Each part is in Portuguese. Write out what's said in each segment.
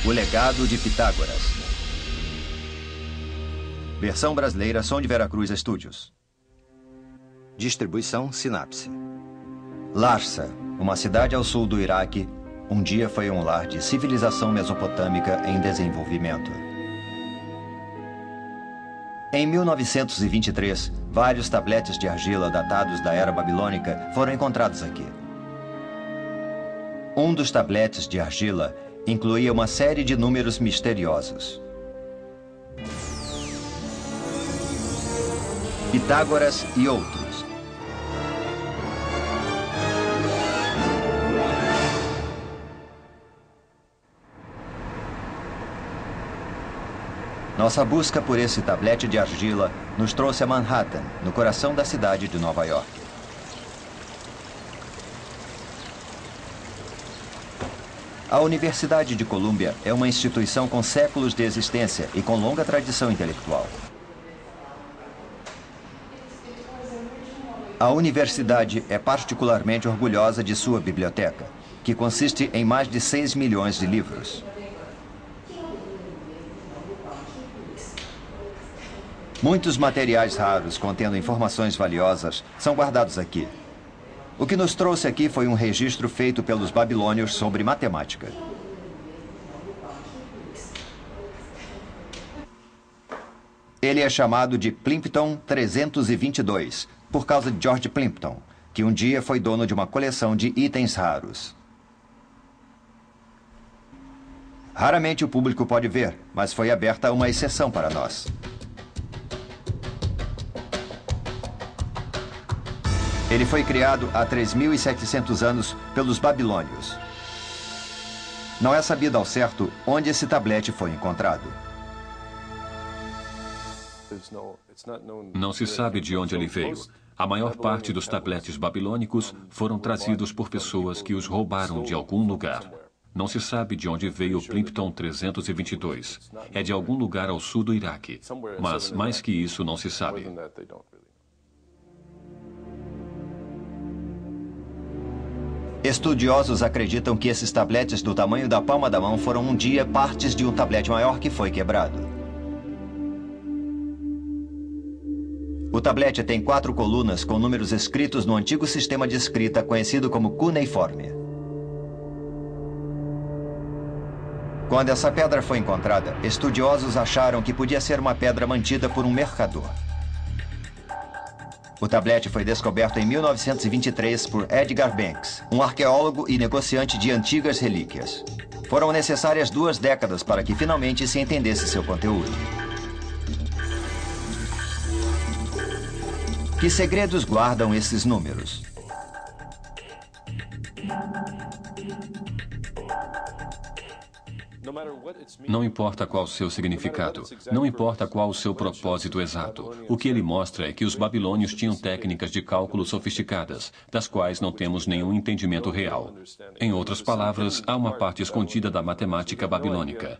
O Legado de Pitágoras. Versão brasileira, Som de Veracruz Studios. Distribuição Sinapse. Larsa, uma cidade ao sul do Iraque, um dia foi um lar de civilização mesopotâmica em desenvolvimento. Em 1923, vários tabletes de argila datados da era babilônica foram encontrados aqui. Um dos tabletes de argila incluía uma série de números misteriosos. Pitágoras e outros. Nossa busca por esse tablete de argila nos trouxe a Manhattan, no coração da cidade de Nova York. A Universidade de Colômbia é uma instituição com séculos de existência e com longa tradição intelectual. A universidade é particularmente orgulhosa de sua biblioteca, que consiste em mais de 6 milhões de livros. Muitos materiais raros contendo informações valiosas são guardados aqui. O que nos trouxe aqui foi um registro feito pelos babilônios sobre matemática. Ele é chamado de Plimpton 322, por causa de George Plimpton, que um dia foi dono de uma coleção de itens raros. Raramente o público pode ver, mas foi aberta uma exceção para nós. Ele foi criado há 3.700 anos pelos babilônios. Não é sabido ao certo onde esse tablete foi encontrado. Não se sabe de onde ele veio. A maior parte dos tabletes babilônicos foram trazidos por pessoas que os roubaram de algum lugar. Não se sabe de onde veio o Plimpton 322. É de algum lugar ao sul do Iraque. Mas, mais que isso, não se sabe. Estudiosos acreditam que esses tabletes do tamanho da palma da mão foram um dia partes de um tablete maior que foi quebrado. O tablete tem 4 colunas com números escritos no antigo sistema de escrita conhecido como cuneiforme. Quando essa pedra foi encontrada, estudiosos acharam que podia ser uma pedra mantida por um mercador. O tablete foi descoberto em 1923 por Edgar Banks, um arqueólogo e negociante de antigas relíquias. Foram necessárias 2 décadas para que finalmente se entendesse seu conteúdo. Que segredos guardam esses números? Não importa qual o seu significado, não importa qual o seu propósito exato. O que ele mostra é que os babilônios tinham técnicas de cálculo sofisticadas, das quais não temos nenhum entendimento real. Em outras palavras, há uma parte escondida da matemática babilônica.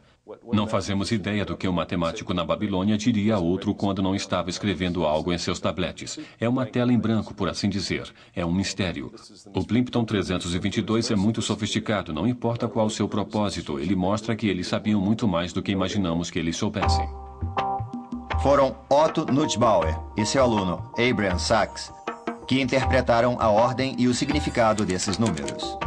Não fazemos ideia do que um matemático na Babilônia diria a outro quando não estava escrevendo algo em seus tabletes. É uma tela em branco, por assim dizer. É um mistério. O Plimpton 322 é muito sofisticado, não importa qual o seu propósito. Ele mostra que eles sabiam muito mais do que imaginamos que eles soubessem. Foram Otto Nussbauer e seu aluno, Abraham Sachs, que interpretaram a ordem e o significado desses números.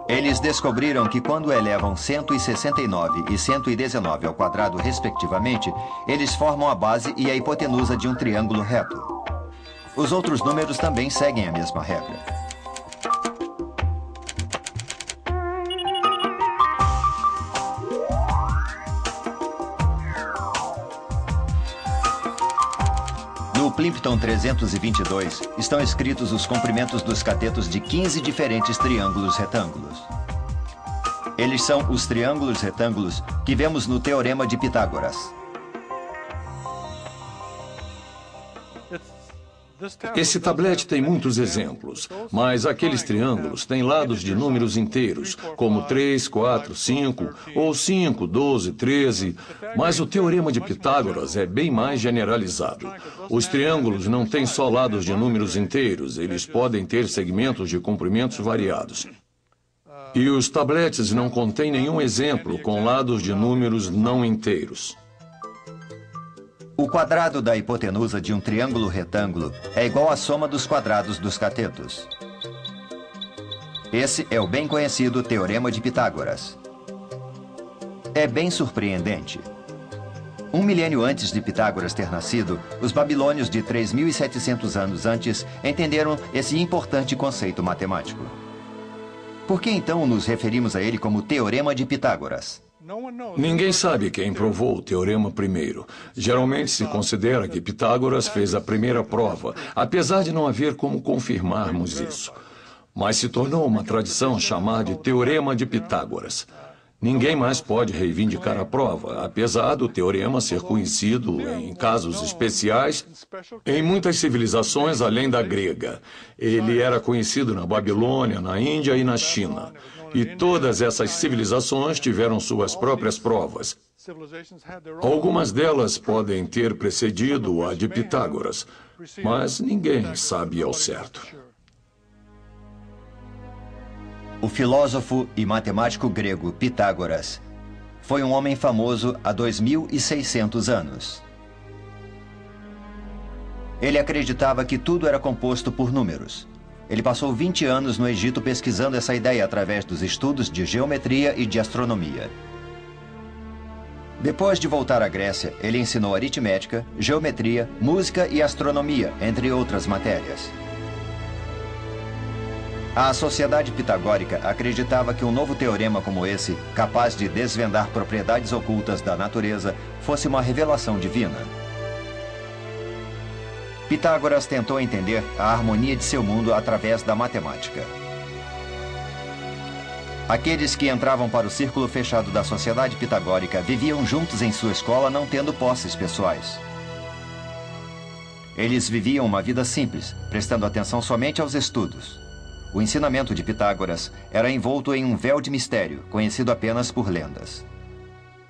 Eles descobriram que quando elevam 169 e 119 ao quadrado, respectivamente, eles formam a base e a hipotenusa de um triângulo reto. Os outros números também seguem a mesma regra. No Plimpton 322 estão escritos os comprimentos dos catetos de 15 diferentes triângulos retângulos. Eles são os triângulos retângulos que vemos no Teorema de Pitágoras. Esse tablete tem muitos exemplos, mas aqueles triângulos têm lados de números inteiros, como 3, 4, 5, ou 5, 12, 13, mas o Teorema de Pitágoras é bem mais generalizado. Os triângulos não têm só lados de números inteiros, eles podem ter segmentos de comprimentos variados. E os tabletes não contêm nenhum exemplo com lados de números não inteiros. O quadrado da hipotenusa de um triângulo retângulo é igual à soma dos quadrados dos catetos. Esse é o bem conhecido Teorema de Pitágoras. É bem surpreendente. 1 milênio antes de Pitágoras ter nascido, os babilônios de 3.700 anos antes entenderam esse importante conceito matemático. Por que então nos referimos a ele como Teorema de Pitágoras? Ninguém sabe quem provou o teorema primeiro. Geralmente se considera que Pitágoras fez a primeira prova, apesar de não haver como confirmarmos isso. Mas se tornou uma tradição chamar de Teorema de Pitágoras. Ninguém mais pode reivindicar a prova, apesar do teorema ser conhecido, em casos especiais, em muitas civilizações além da grega. Ele era conhecido na Babilônia, na Índia e na China. E todas essas civilizações tiveram suas próprias provas. Algumas delas podem ter precedido a de Pitágoras, mas ninguém sabe ao certo. O filósofo e matemático grego Pitágoras foi um homem famoso há 2.600 anos. Ele acreditava que tudo era composto por números. Ele passou 20 anos no Egito pesquisando essa ideia através dos estudos de geometria e de astronomia. Depois de voltar à Grécia, ele ensinou aritmética, geometria, música e astronomia, entre outras matérias. A sociedade pitagórica acreditava que um novo teorema como esse, capaz de desvendar propriedades ocultas da natureza, fosse uma revelação divina. Pitágoras tentou entender a harmonia de seu mundo através da matemática. Aqueles que entravam para o círculo fechado da sociedade pitagórica viviam juntos em sua escola, não tendo posses pessoais. Eles viviam uma vida simples, prestando atenção somente aos estudos. O ensinamento de Pitágoras era envolto em um véu de mistério, conhecido apenas por lendas.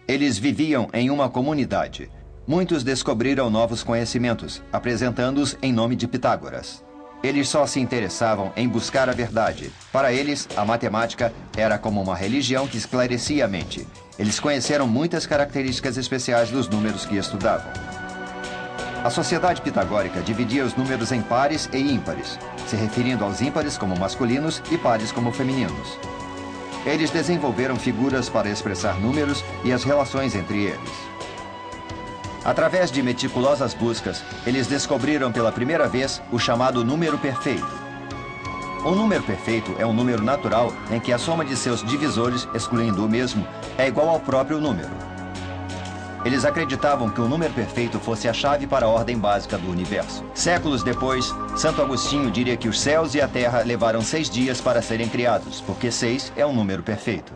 Eles viviam em uma comunidade. Muitos descobriram novos conhecimentos, apresentando-os em nome de Pitágoras. Eles só se interessavam em buscar a verdade. Para eles, a matemática era como uma religião que esclarecia a mente. Eles conheceram muitas características especiais dos números que estudavam. A sociedade pitagórica dividia os números em pares e ímpares, se referindo aos ímpares como masculinos e pares como femininos. Eles desenvolveram figuras para expressar números e as relações entre eles. Através de meticulosas buscas, eles descobriram pela primeira vez o chamado número perfeito. Um número perfeito é um número natural em que a soma de seus divisores, excluindo o mesmo, é igual ao próprio número. Eles acreditavam que o número perfeito fosse a chave para a ordem básica do universo. Séculos depois, Santo Agostinho diria que os céus e a terra levaram 6 dias para serem criados, porque 6 é um número perfeito.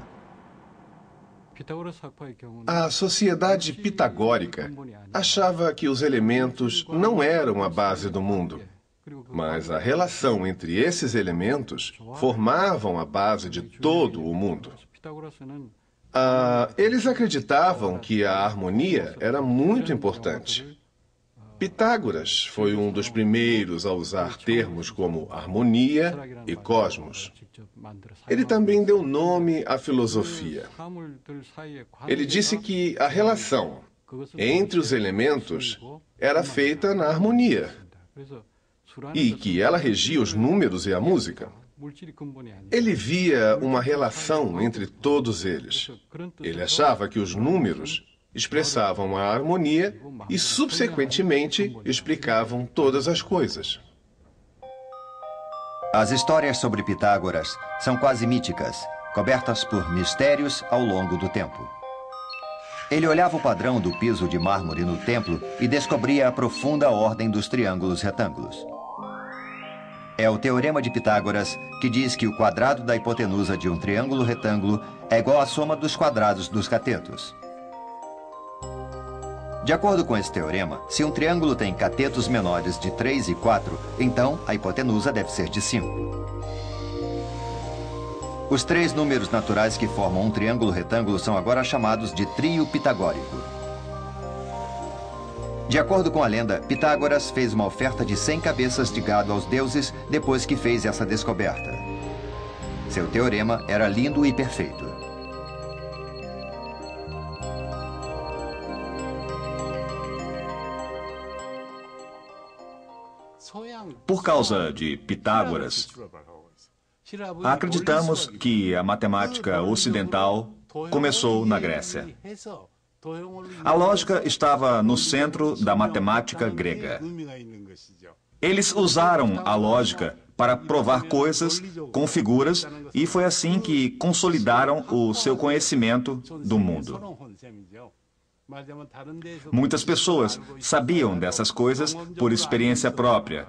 A sociedade pitagórica achava que os elementos não eram a base do mundo, mas a relação entre esses elementos formavam a base de todo o mundo. Eles acreditavam que a harmonia era muito importante. Pitágoras foi um dos primeiros a usar termos como harmonia e cosmos. Ele também deu nome à filosofia. Ele disse que a relação entre os elementos era feita na harmonia e que ela regia os números e a música. Ele via uma relação entre todos eles. Ele achava que os números expressavam a harmonia e, subsequentemente, explicavam todas as coisas. As histórias sobre Pitágoras são quase míticas, cobertas por mistérios ao longo do tempo. Ele olhava o padrão do piso de mármore no templo e descobria a profunda ordem dos triângulos retângulos. É o Teorema de Pitágoras que diz que o quadrado da hipotenusa de um triângulo retângulo é igual à soma dos quadrados dos catetos. De acordo com esse teorema, se um triângulo tem catetos menores de 3 e 4, então a hipotenusa deve ser de 5. Os 3 números naturais que formam um triângulo retângulo são agora chamados de trio pitagórico. De acordo com a lenda, Pitágoras fez uma oferta de 100 cabeças de gado aos deuses depois que fez essa descoberta. Seu teorema era lindo e perfeito. Por causa de Pitágoras, acreditamos que a matemática ocidental começou na Grécia. A lógica estava no centro da matemática grega. Eles usaram a lógica para provar coisas com figuras e foi assim que consolidaram o seu conhecimento do mundo. Muitas pessoas sabiam dessas coisas por experiência própria.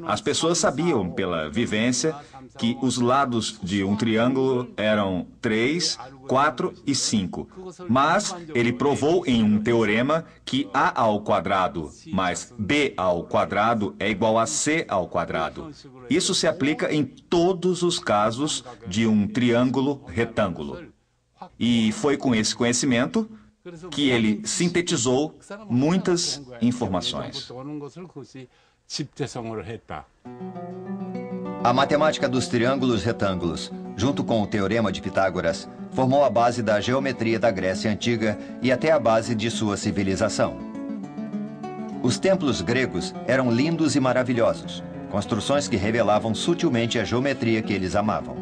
As pessoas sabiam pela vivência que os lados de um triângulo eram 3, 4 e 5. Mas ele provou em um teorema que A ao quadrado mais B ao quadrado é igual a C ao quadrado. Isso se aplica em todos os casos de um triângulo retângulo. E foi com esse conhecimento que ele sintetizou muitas informações. A matemática dos triângulos retângulos, junto com o teorema de Pitágoras, formou a base da geometria da Grécia Antiga e até a base de sua civilização. Os templos gregos eram lindos e maravilhosos, construções que revelavam sutilmente a geometria que eles amavam.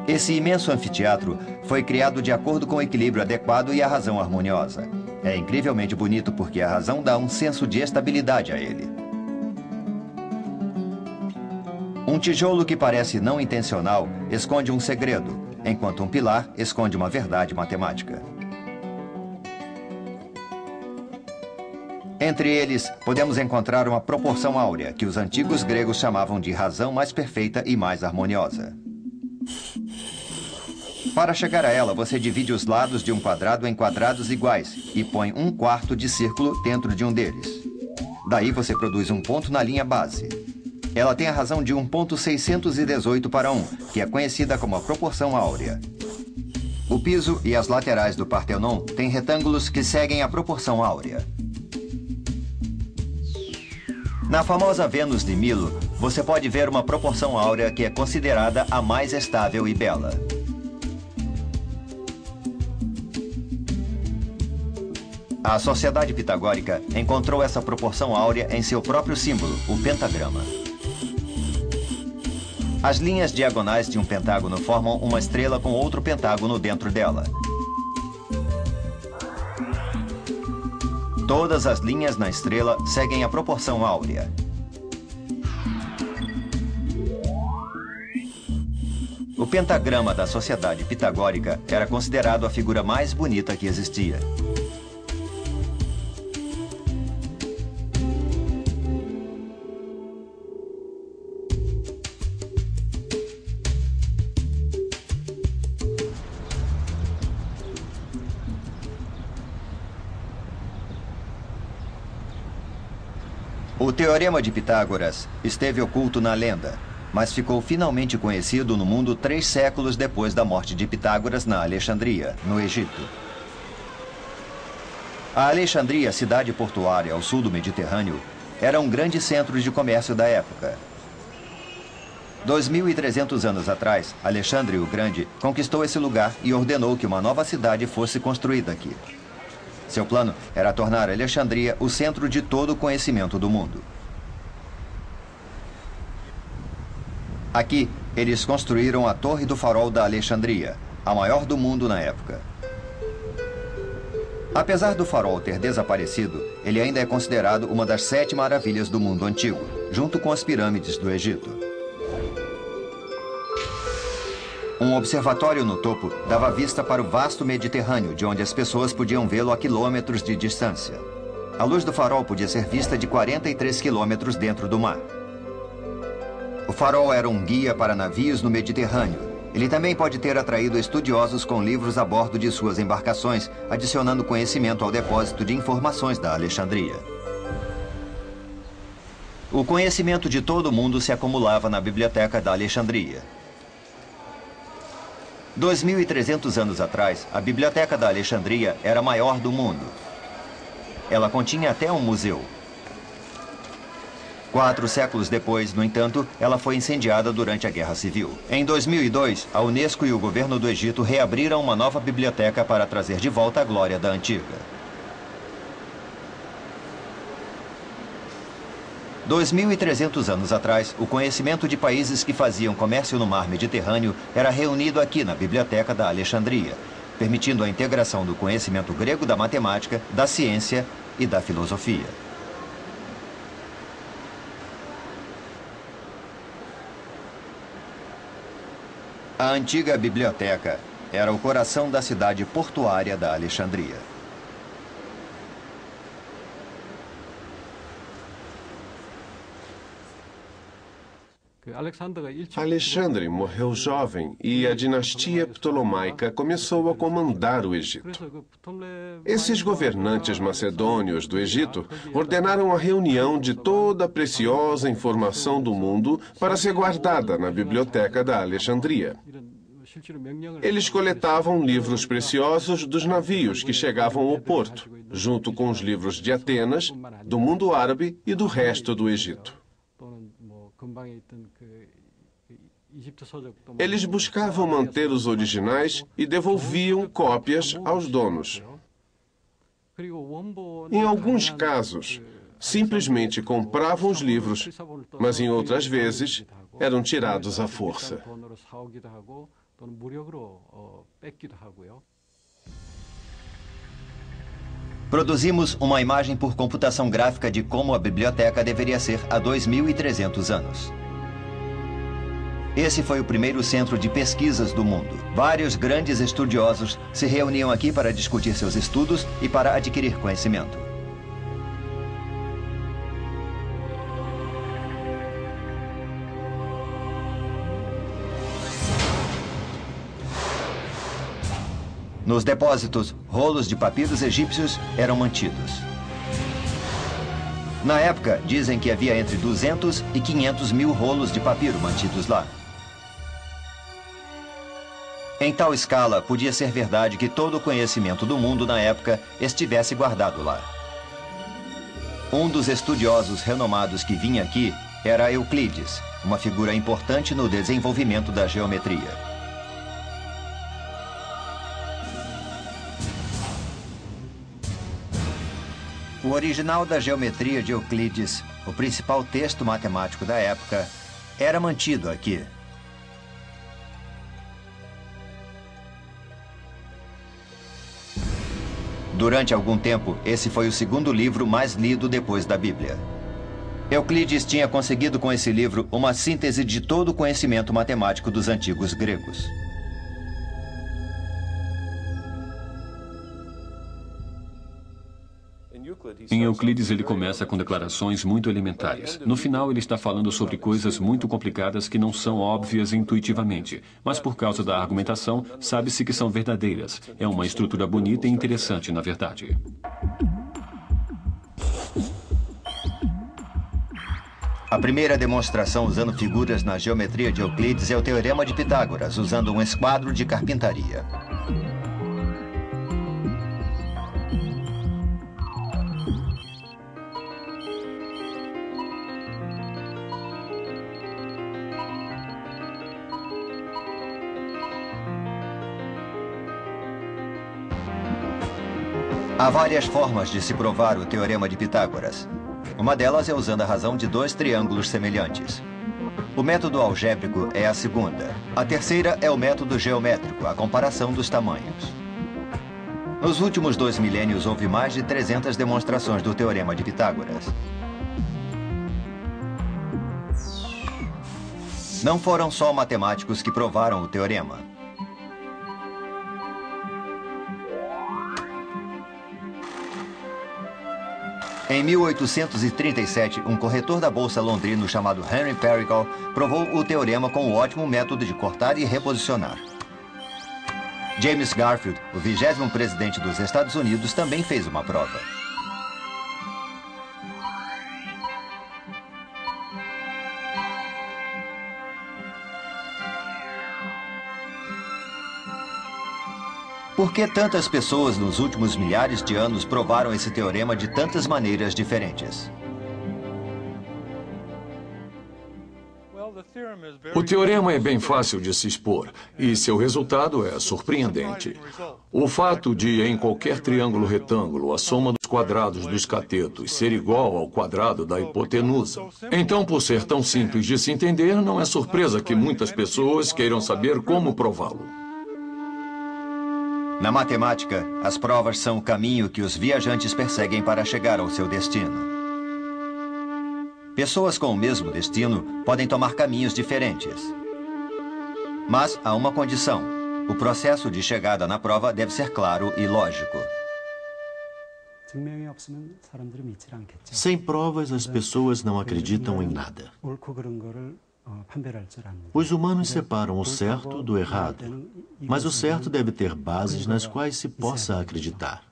Esse imenso anfiteatro foi criado de acordo com o equilíbrio adequado e a razão harmoniosa. É incrivelmente bonito porque a razão dá um senso de estabilidade a ele. Um tijolo que parece não intencional esconde um segredo, enquanto um pilar esconde uma verdade matemática. Entre eles, podemos encontrar uma proporção áurea, que os antigos gregos chamavam de razão mais perfeita e mais harmoniosa. Para chegar a ela, você divide os lados de um quadrado em quadrados iguais e põe um quarto de círculo dentro de um deles. Daí você produz um ponto na linha base. Ela tem a razão de 1.618:1, que é conhecida como a proporção áurea. O piso e as laterais do Partenon têm retângulos que seguem a proporção áurea. Na famosa Vênus de Milo, você pode ver uma proporção áurea que é considerada a mais estável e bela. A Sociedade Pitagórica encontrou essa proporção áurea em seu próprio símbolo, o pentagrama. As linhas diagonais de um pentágono formam uma estrela com outro pentágono dentro dela. Todas as linhas na estrela seguem a proporção áurea. O pentagrama da Sociedade Pitagórica era considerado a figura mais bonita que existia. O teorema de Pitágoras esteve oculto na lenda, mas ficou finalmente conhecido no mundo 3 séculos depois da morte de Pitágoras na Alexandria, no Egito. A Alexandria, cidade portuária ao sul do Mediterrâneo, era um grande centro de comércio da época. 2.300 anos atrás, Alexandre o Grande conquistou esse lugar e ordenou que uma nova cidade fosse construída aqui. Seu plano era tornar Alexandria o centro de todo o conhecimento do mundo. Aqui, eles construíram a Torre do Farol da Alexandria, a maior do mundo na época. Apesar do farol ter desaparecido, ele ainda é considerado uma das 7 maravilhas do mundo antigo, junto com as pirâmides do Egito. Um observatório no topo dava vista para o vasto Mediterrâneo, de onde as pessoas podiam vê-lo a quilômetros de distância. A luz do farol podia ser vista de 43 quilômetros dentro do mar. O farol era um guia para navios no Mediterrâneo. Ele também pode ter atraído estudiosos com livros a bordo de suas embarcações, adicionando conhecimento ao depósito de informações da Alexandria. O conhecimento de todo mundo se acumulava na biblioteca da Alexandria. 2.300 anos atrás, a biblioteca da Alexandria era a maior do mundo. Ela continha até um museu. 4 séculos depois, no entanto, ela foi incendiada durante a Guerra Civil. Em 2002, a Unesco e o governo do Egito reabriram uma nova biblioteca para trazer de volta a glória da antiga. 2.300 anos atrás, o conhecimento de países que faziam comércio no mar Mediterrâneo era reunido aqui na Biblioteca da Alexandria, permitindo a integração do conhecimento grego da matemática, da ciência e da filosofia. A antiga biblioteca era o coração da cidade portuária da Alexandria. Alexandre morreu jovem e a dinastia ptolomaica começou a comandar o Egito. Esses governantes macedônios do Egito ordenaram a reunião de toda a preciosa informação do mundo para ser guardada na biblioteca da Alexandria. Eles coletavam livros preciosos dos navios que chegavam ao porto, junto com os livros de Atenas, do mundo árabe e do resto do Egito. Eles buscavam manter os originais e devolviam cópias aos donos. Em alguns casos, simplesmente compravam os livros, mas em outras vezes eram tirados à força. Produzimos uma imagem por computação gráfica de como a biblioteca deveria ser há 2.300 anos. Esse foi o primeiro centro de pesquisas do mundo. Vários grandes estudiosos se reuniam aqui para discutir seus estudos e para adquirir conhecimento. Nos depósitos, rolos de papiros egípcios eram mantidos. Na época, dizem que havia entre 200 e 500 mil rolos de papiro mantidos lá. Em tal escala, podia ser verdade que todo o conhecimento do mundo na época estivesse guardado lá. Um dos estudiosos renomados que vinha aqui era Euclides, uma figura importante no desenvolvimento da geometria. O original da geometria de Euclides, o principal texto matemático da época, era mantido aqui. Durante algum tempo, esse foi o segundo livro mais lido depois da Bíblia. Euclides tinha conseguido com esse livro uma síntese de todo o conhecimento matemático dos antigos gregos. Em Euclides, ele começa com declarações muito elementares. No final, ele está falando sobre coisas muito complicadas que não são óbvias intuitivamente, mas por causa da argumentação, sabe-se que são verdadeiras. É uma estrutura bonita e interessante, na verdade. A primeira demonstração usando figuras na geometria de Euclides é o Teorema de Pitágoras, usando um esquadro de carpintaria. Há várias formas de se provar o Teorema de Pitágoras. Uma delas é usando a razão de dois triângulos semelhantes. O método algébrico é a segunda. A terceira é o método geométrico, a comparação dos tamanhos. Nos últimos 2 milênios, houve mais de 300 demonstrações do Teorema de Pitágoras. Não foram só matemáticos que provaram o teorema. Em 1837, um corretor da bolsa londrino chamado Henry Perigal provou o teorema com o ótimo método de cortar e reposicionar. James Garfield, o 20º presidente dos Estados Unidos, também fez uma prova. Por que tantas pessoas nos últimos milhares de anos provaram esse teorema de tantas maneiras diferentes? O teorema é bem fácil de se expor e seu resultado é surpreendente. O fato de, em qualquer triângulo retângulo, a soma dos quadrados dos catetos ser igual ao quadrado da hipotenusa. Então, por ser tão simples de se entender, não é surpresa que muitas pessoas queiram saber como prová-lo. Na matemática, as provas são o caminho que os viajantes perseguem para chegar ao seu destino. Pessoas com o mesmo destino podem tomar caminhos diferentes. Mas há uma condição. O processo de chegada na prova deve ser claro e lógico. Sem provas, as pessoas não acreditam em nada. Os humanos separam o certo do errado, mas o certo deve ter bases nas quais se possa acreditar.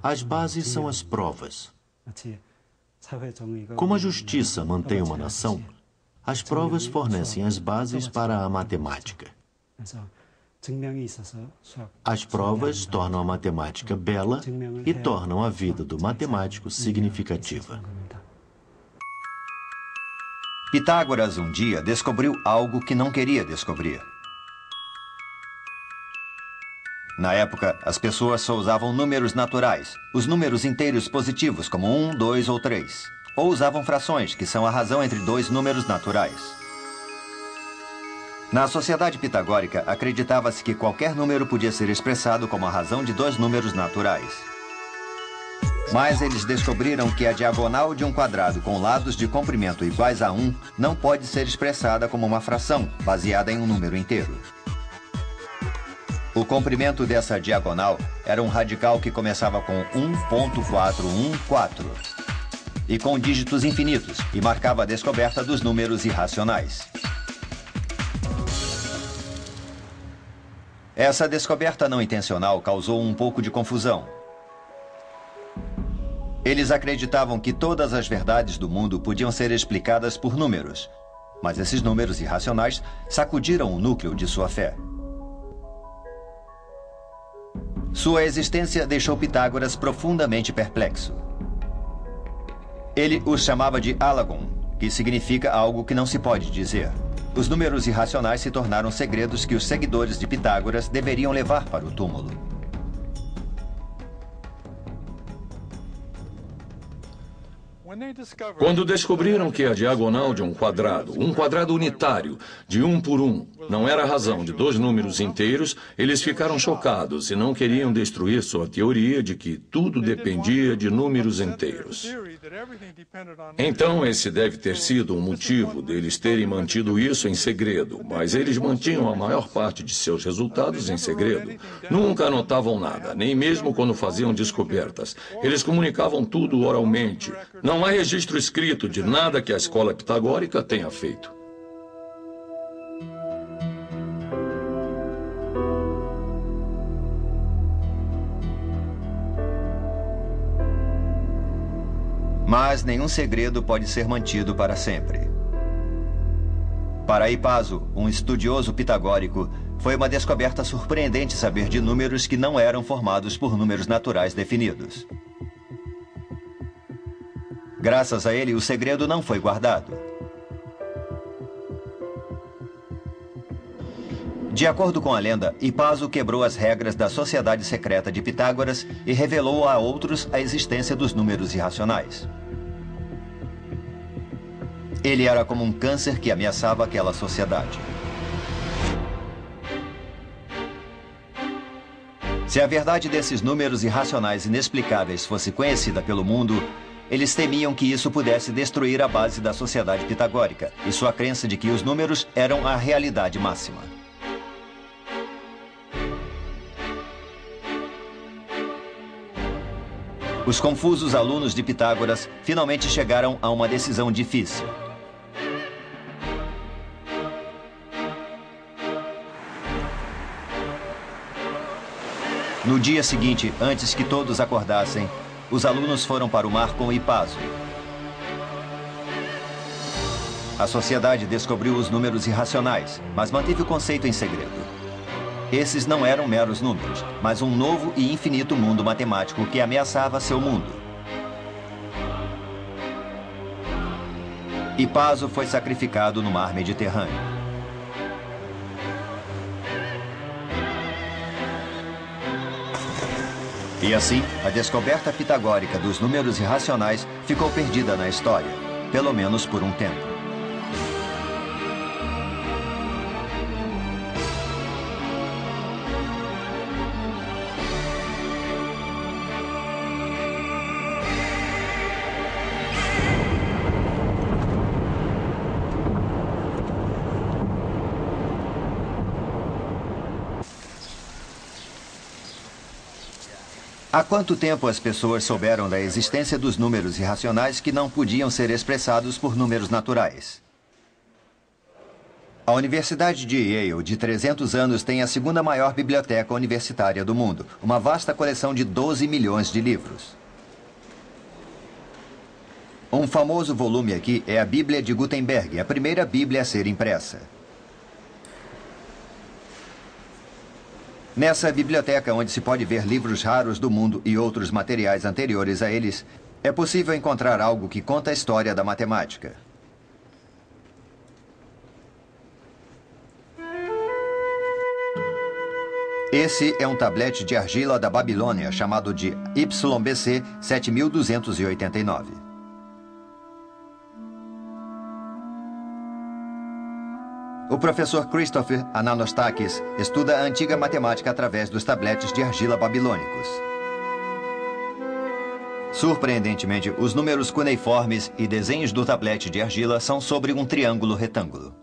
As bases são as provas. Como a justiça mantém uma nação, as provas fornecem as bases para a matemática. As provas tornam a matemática bela e tornam a vida do matemático significativa. Pitágoras um dia descobriu algo que não queria descobrir. Na época, as pessoas só usavam números naturais, os números inteiros positivos, como 1, 2 ou 3. Ou usavam frações, que são a razão entre dois números naturais. Na sociedade pitagórica, acreditava-se que qualquer número podia ser expressado como a razão de dois números naturais. Mas eles descobriram que a diagonal de um quadrado com lados de comprimento iguais a 1 não pode ser expressada como uma fração, baseada em um número inteiro. O comprimento dessa diagonal era um radical que começava com 1.414 e com dígitos infinitos e marcava a descoberta dos números irracionais. Essa descoberta não intencional causou um pouco de confusão. Eles acreditavam que todas as verdades do mundo podiam ser explicadas por números, mas esses números irracionais sacudiram o núcleo de sua fé. Sua existência deixou Pitágoras profundamente perplexo. Ele os chamava de Alagon, que significa algo que não se pode dizer. Os números irracionais se tornaram segredos que os seguidores de Pitágoras deveriam levar para o túmulo. Quando descobriram que a diagonal de um quadrado unitário, de 1 por 1, não era a razão de dois números inteiros, eles ficaram chocados e não queriam destruir sua teoria de que tudo dependia de números inteiros. Então, esse deve ter sido um motivo deles terem mantido isso em segredo, mas eles mantinham a maior parte de seus resultados em segredo. Nunca anotavam nada, nem mesmo quando faziam descobertas. Eles comunicavam tudo oralmente. Não há registro escrito de nada que a escola pitagórica tenha feito. Mas nenhum segredo pode ser mantido para sempre. Para Hipaso, um estudioso pitagórico, foi uma descoberta surpreendente saber de números que não eram formados por números naturais definidos. Graças a ele, o segredo não foi guardado. De acordo com a lenda, Hipaso quebrou as regras da sociedade secreta de Pitágoras e revelou a outros a existência dos números irracionais. Ele era como um câncer que ameaçava aquela sociedade. Se a verdade desses números irracionais inexplicáveis fosse conhecida pelo mundo, eles temiam que isso pudesse destruir a base da sociedade pitagórica e sua crença de que os números eram a realidade máxima. Os confusos alunos de Pitágoras finalmente chegaram a uma decisão difícil. No dia seguinte, antes que todos acordassem, os alunos foram para o mar com Hipaso. A sociedade descobriu os números irracionais, mas manteve o conceito em segredo. Esses não eram meros números, mas um novo e infinito mundo matemático que ameaçava seu mundo. e Paso foi sacrificado no mar Mediterrâneo. E assim, a descoberta pitagórica dos números irracionais ficou perdida na história, pelo menos por um tempo. Há quanto tempo as pessoas souberam da existência dos números irracionais que não podiam ser expressados por números naturais? A Universidade de Yale, de 300 anos, tem a segunda maior biblioteca universitária do mundo, uma vasta coleção de 12 milhões de livros. Um famoso volume aqui é a Bíblia de Gutenberg, a primeira Bíblia a ser impressa. Nessa biblioteca, onde se pode ver livros raros do mundo e outros materiais anteriores a eles, é possível encontrar algo que conta a história da matemática. Esse é um tablete de argila da Babilônia, chamado de YBC 7289. O professor Christopher Ananostakis estuda a antiga matemática através dos tabletes de argila babilônicos. Surpreendentemente, os números cuneiformes e desenhos do tablete de argila são sobre um triângulo retângulo.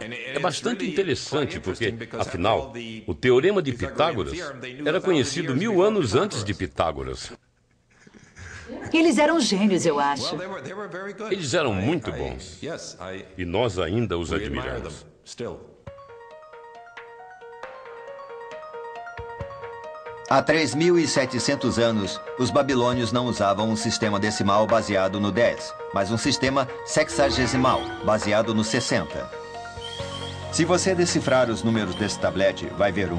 É bastante interessante porque, afinal, o Teorema de Pitágoras era conhecido 1000 anos antes de Pitágoras. Eles eram gênios, eu acho. Eles eram muito bons. E nós ainda os admiramos. Há 3.700 anos, os babilônios não usavam um sistema decimal baseado no 10, mas um sistema sexagesimal, baseado no 60. Se você decifrar os números desse tablete, vai ver 1,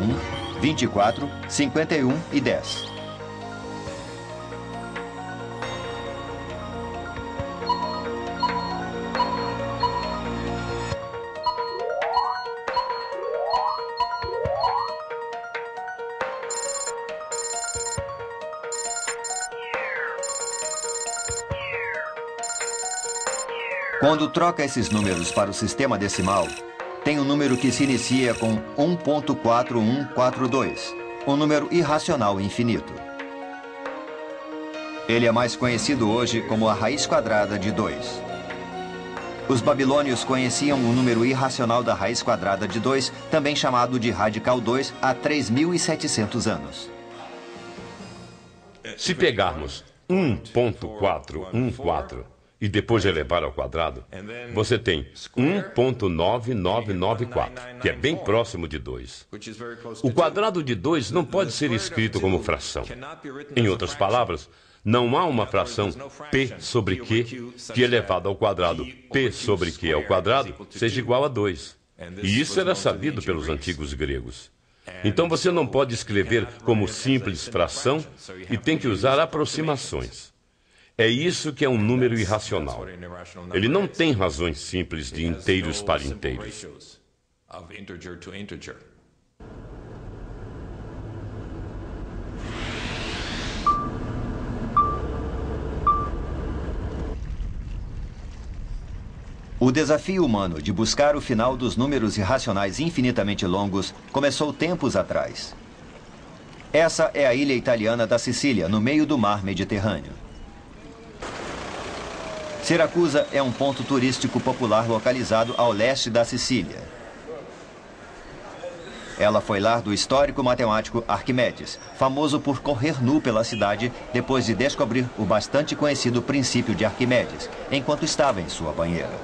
24, 51 e 10. Quando troca esses números para o sistema decimal, tem um número que se inicia com 1.4142, um número irracional infinito. Ele é mais conhecido hoje como a raiz quadrada de 2. Os babilônios conheciam o número irracional da raiz quadrada de 2, também chamado de radical 2, há 3.700 anos. Se pegarmos 1.414 e depois elevar ao quadrado, você tem 1.9994, que é bem próximo de 2. O quadrado de 2 não pode ser escrito como fração. Em outras palavras, não há uma fração p sobre q que elevado ao quadrado p sobre q ao quadrado seja igual a 2. E isso era sabido pelos antigos gregos. Então você não pode escrever como simples fração e tem que usar aproximações. É isso que é um número irracional. Ele não tem razões simples de inteiros para inteiros. O desafio humano de buscar o final dos números irracionais infinitamente longos começou tempos atrás. Essa é a ilha italiana da Sicília, no meio do mar Mediterrâneo. Siracusa é um ponto turístico popular localizado ao leste da Sicília. Ela foi lar do histórico matemático Arquimedes, famoso por correr nu pela cidade depois de descobrir o bastante conhecido princípio de Arquimedes, enquanto estava em sua banheira.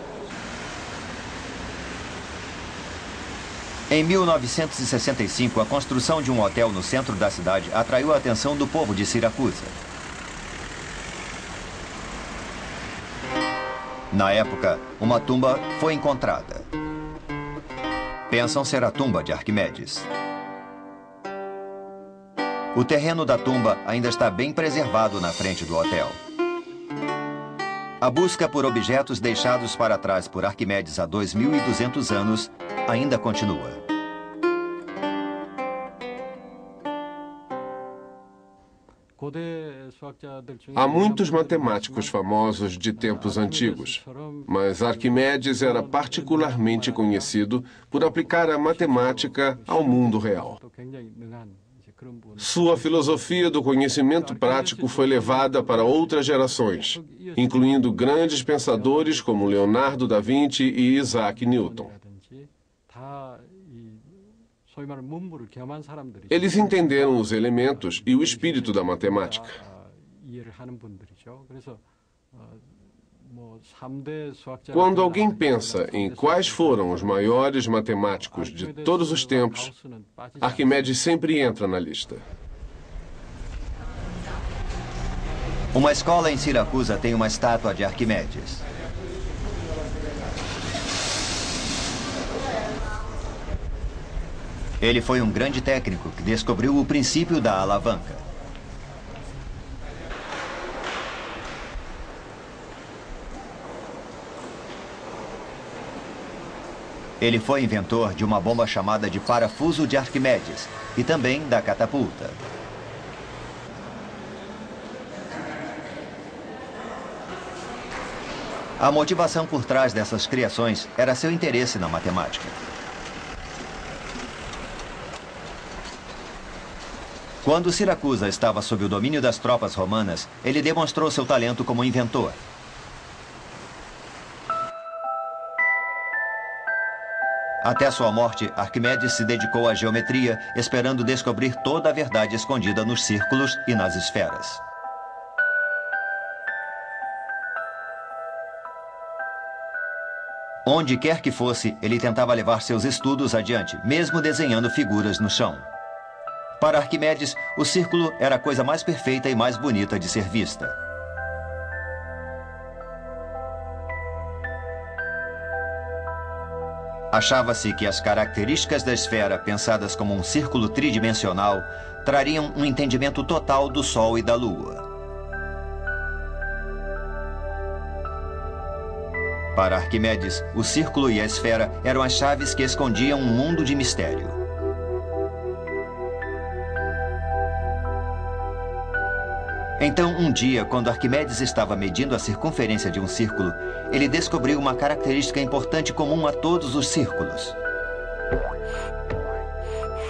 Em 1965, a construção de um hotel no centro da cidade atraiu a atenção do povo de Siracusa. Na época, uma tumba foi encontrada. Pensam ser a tumba de Arquimedes. O terreno da tumba ainda está bem preservado na frente do hotel. A busca por objetos deixados para trás por Arquimedes há 2.200 anos ainda continua. Há muitos matemáticos famosos de tempos antigos, mas Arquimedes era particularmente conhecido por aplicar a matemática ao mundo real. Sua filosofia do conhecimento prático foi levada para outras gerações, incluindo grandes pensadores como Leonardo da Vinci e Isaac Newton. Eles entenderam os elementos e o espírito da matemática. Quando alguém pensa em quais foram os maiores matemáticos de todos os tempos, Arquimedes sempre entra na lista. Uma escola em Siracusa tem uma estátua de Arquimedes. Ele foi um grande técnico que descobriu o princípio da alavanca. Ele foi inventor de uma bomba chamada de parafuso de Arquimedes e também da catapulta. A motivação por trás dessas criações era seu interesse na matemática. Quando Siracusa estava sob o domínio das tropas romanas, ele demonstrou seu talento como inventor. Até sua morte, Arquimedes se dedicou à geometria, esperando descobrir toda a verdade escondida nos círculos e nas esferas. Onde quer que fosse, ele tentava levar seus estudos adiante, mesmo desenhando figuras no chão. Para Arquimedes, o círculo era a coisa mais perfeita e mais bonita de ser vista. Achava-se que as características da esfera, pensadas como um círculo tridimensional, trariam um entendimento total do Sol e da Lua. Para Arquimedes, o círculo e a esfera eram as chaves que escondiam um mundo de mistério. Então, um dia, quando Arquimedes estava medindo a circunferência de um círculo, ele descobriu uma característica importante comum a todos os círculos.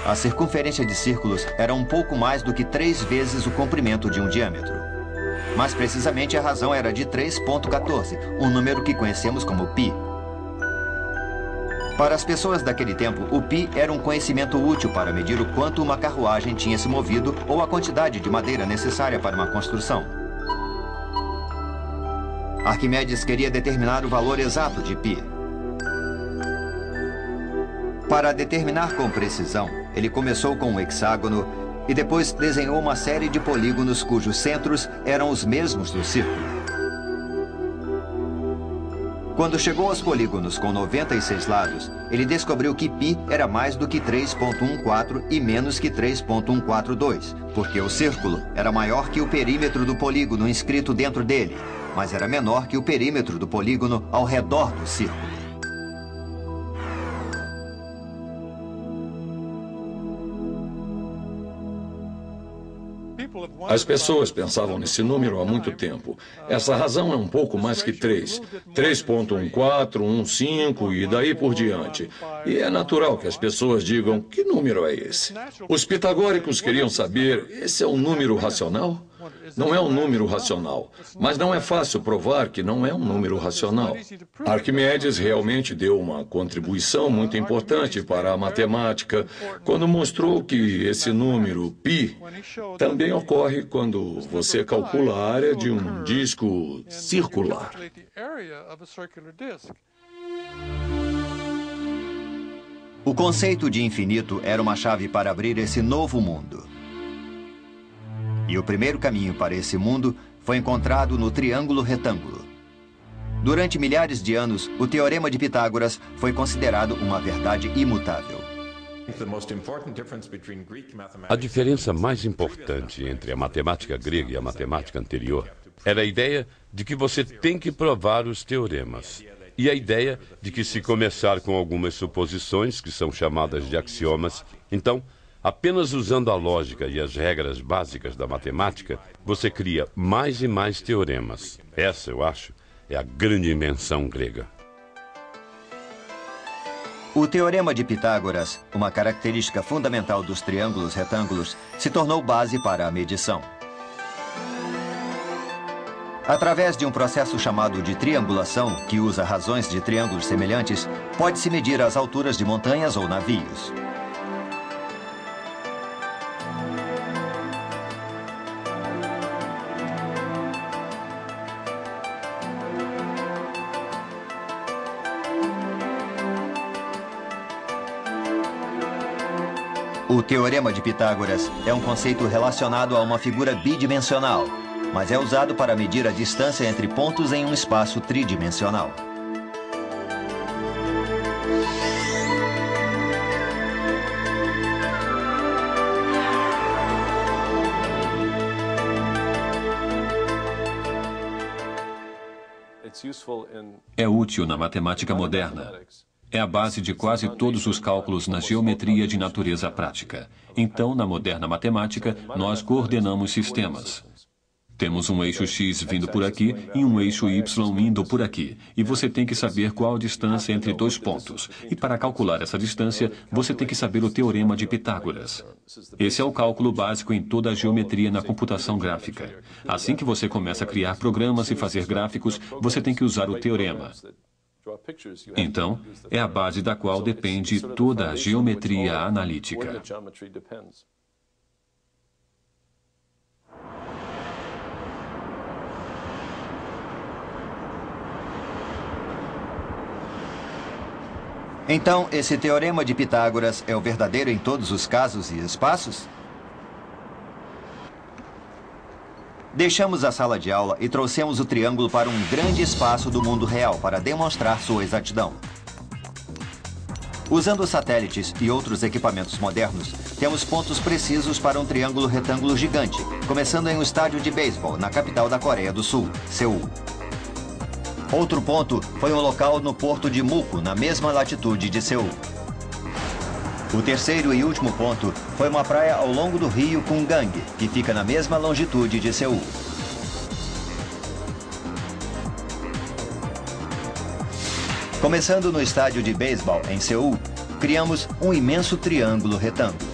A circunferência de círculos era um pouco mais do que 3 vezes o comprimento de um diâmetro. Mais precisamente, a razão era de 3,14, um número que conhecemos como π. Para as pessoas daquele tempo, o π era um conhecimento útil para medir o quanto uma carruagem tinha se movido ou a quantidade de madeira necessária para uma construção. Arquimedes queria determinar o valor exato de π. Para determinar com precisão, ele começou com um hexágono e depois desenhou uma série de polígonos cujos centros eram os mesmos do círculo. Quando chegou aos polígonos com 96 lados, ele descobriu que π era mais do que 3,14 e menos que 3,142, porque o círculo era maior que o perímetro do polígono inscrito dentro dele, mas era menor que o perímetro do polígono ao redor do círculo. As pessoas pensavam nesse número há muito tempo. Essa razão é um pouco mais que 3. 3,14, 15 e daí por diante. E é natural que as pessoas digam, que número é esse? Os pitagóricos queriam saber, esse é um número racional? Não é um número racional, mas não é fácil provar que não é um número racional. Arquimedes realmente deu uma contribuição muito importante para a matemática quando mostrou que esse número π também ocorre quando você calcula a área de um disco circular. O conceito de infinito era uma chave para abrir esse novo mundo. E o primeiro caminho para esse mundo foi encontrado no triângulo retângulo. Durante milhares de anos, o teorema de Pitágoras foi considerado uma verdade imutável. A diferença mais importante entre a matemática grega e a matemática anterior era a ideia de que você tem que provar os teoremas. E a ideia de que, se começar com algumas suposições, que são chamadas de axiomas, então, apenas usando a lógica e as regras básicas da matemática, você cria mais e mais teoremas. Essa, eu acho, é a grande invenção grega. O Teorema de Pitágoras, uma característica fundamental dos triângulos retângulos, se tornou base para a medição. Através de um processo chamado de triangulação, que usa razões de triângulos semelhantes, pode-se medir as alturas de montanhas ou navios. O Teorema de Pitágoras é um conceito relacionado a uma figura bidimensional, mas é usado para medir a distância entre pontos em um espaço tridimensional. É útil na matemática moderna. É a base de quase todos os cálculos na geometria de natureza prática. Então, na moderna matemática, nós coordenamos sistemas. Temos um eixo X vindo por aqui e um eixo Y indo por aqui. E você tem que saber qual a distância entre dois pontos. E para calcular essa distância, você tem que saber o Teorema de Pitágoras. Esse é o cálculo básico em toda a geometria na computação gráfica. Assim que você começa a criar programas e fazer gráficos, você tem que usar o teorema. Então, é a base da qual depende toda a geometria analítica. Então, esse Teorema de Pitágoras é o verdadeiro em todos os casos e espaços? Deixamos a sala de aula e trouxemos o triângulo para um grande espaço do mundo real para demonstrar sua exatidão. Usando satélites e outros equipamentos modernos, temos pontos precisos para um triângulo retângulo gigante, começando em um estádio de beisebol na capital da Coreia do Sul, Seul. Outro ponto foi um local no porto de Muko, na mesma latitude de Seul. O terceiro e último ponto foi uma praia ao longo do rio Kumgang, que fica na mesma longitude de Seul. Começando no estádio de beisebol em Seul, criamos um imenso triângulo retângulo.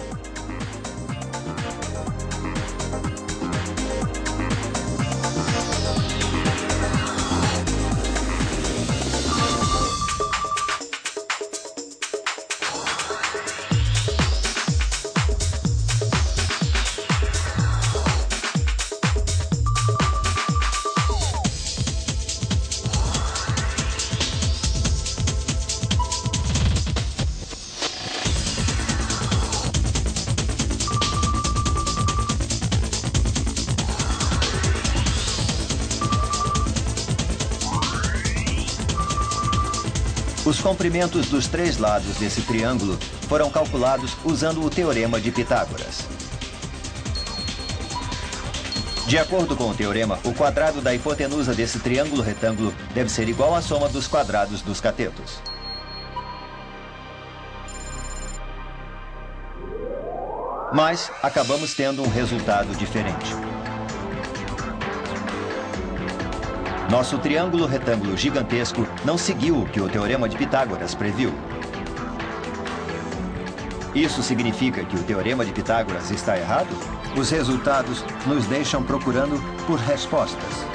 Os comprimentos dos três lados desse triângulo foram calculados usando o Teorema de Pitágoras. De acordo com o teorema, o quadrado da hipotenusa desse triângulo retângulo deve ser igual à soma dos quadrados dos catetos. Mas acabamos tendo um resultado diferente. Nosso triângulo retângulo gigantesco não seguiu o que o Teorema de Pitágoras previu. Isso significa que o Teorema de Pitágoras está errado? Os resultados nos deixam procurando por respostas.